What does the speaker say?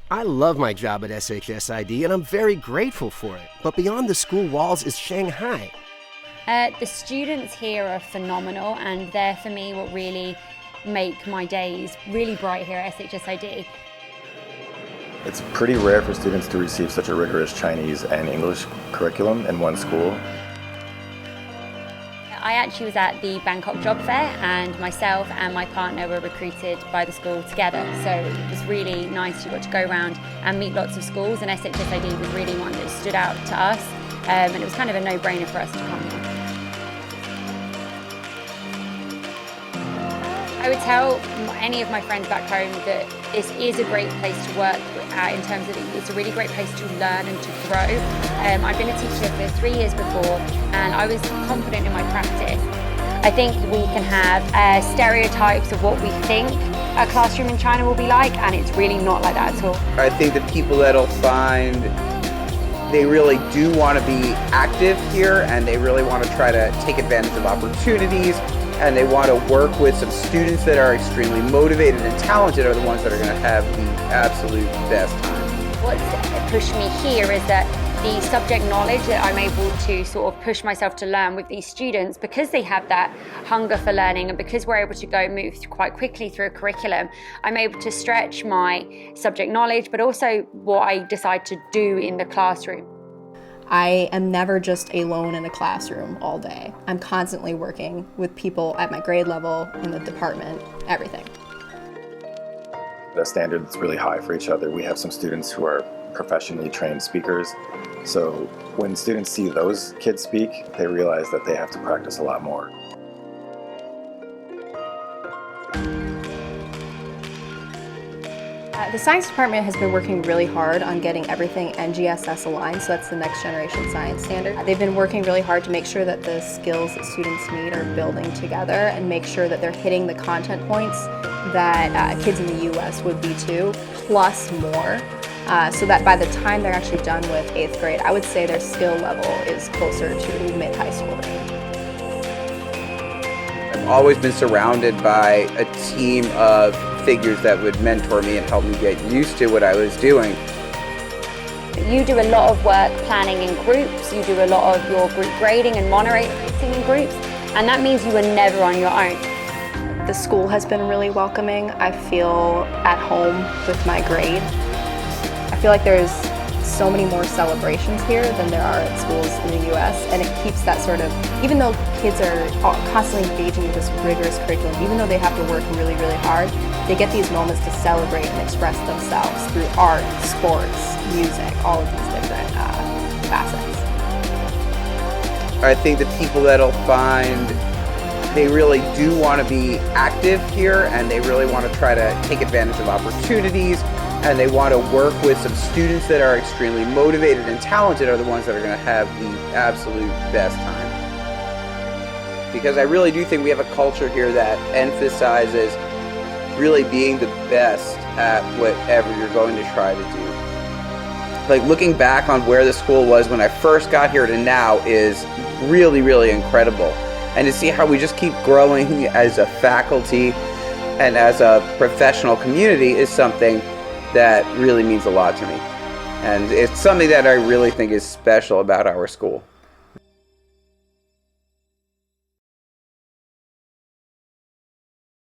I love my job at SHSID and I'm very grateful for it. But beyond the school walls is Shanghai. The students here are phenomenal, and they're for me what really make my days really bright here at SHSID. It's pretty rare for students to receive such a rigorous Chinese and English curriculum in one school. I actually was at the Bangkok Job Fair, and myself and my partner were recruited by the school together. So it was really nice. You got to go around and meet lots of schools, and SHSID was really one that stood out to us, and it was kind of a no-brainer for us to come here. I would tell any of my friends back home that this is a great place to work in terms of it's a really great place to learn and to grow. I've been a teacher for 3 years before, and I was confident in my practice. I think we can have stereotypes of what we think a classroom in China will be like, and it's really not like that at all. I think the people that'll find they really do want to be active here, and they really want to try to take advantage of opportunities, and they want to work with some students that are extremely motivated and talented are the ones that are going to have the absolute best time. What's pushed me here is that the subject knowledge that I'm able to sort of push myself to learn with these students, because they have that hunger for learning and because we're able to move quite quickly through a curriculum, I'm able to stretch my subject knowledge, but also what I decide to do in the classroom. I am never just alone in a classroom all day. I'm constantly working with people at my grade level, in the department, everything. The standard is really high for each other. We have some students who are professionally trained speakers. So when students see those kids speak, they realize that they have to practice a lot more. The science department has been working really hard on getting everything NGSS aligned, so that's the next generation science standard. They've been working really hard to make sure that the skills that students need are building together and make sure that they're hitting the content points that kids in the US would be too, plus more, so that by the time they're actually done with 8th grade, I would say their skill level is closer to mid-high school range. I've always been surrounded by a team of figures that would mentor me and help me get used to what I was doing. You do a lot of work planning in groups, you do a lot of your group grading and moderating in groups, and that means you are never on your own. The school has been really welcoming. I feel at home with my grade. I feel like there's so many more celebrations here than there are at schools in the US, and it keeps that sort of, even though kids are constantly engaging with this rigorous curriculum, even though they have to work really, really hard, they get these moments to celebrate and express themselves through art, sports, music, all of these different facets. I think the people that'll find they really do want to be active here, and they really want to try to take advantage of opportunities, and they want to work with some students that are extremely motivated and talented are the ones that are going to have the absolute best time. Because I really do think we have a culture here that emphasizes really being the best at whatever you're going to try to do. Like, looking back on where the school was when I first got here to now is really, really incredible. And to see how we just keep growing as a faculty and as a professional community is something that really means a lot to me. And it's something that I really think is special about our school.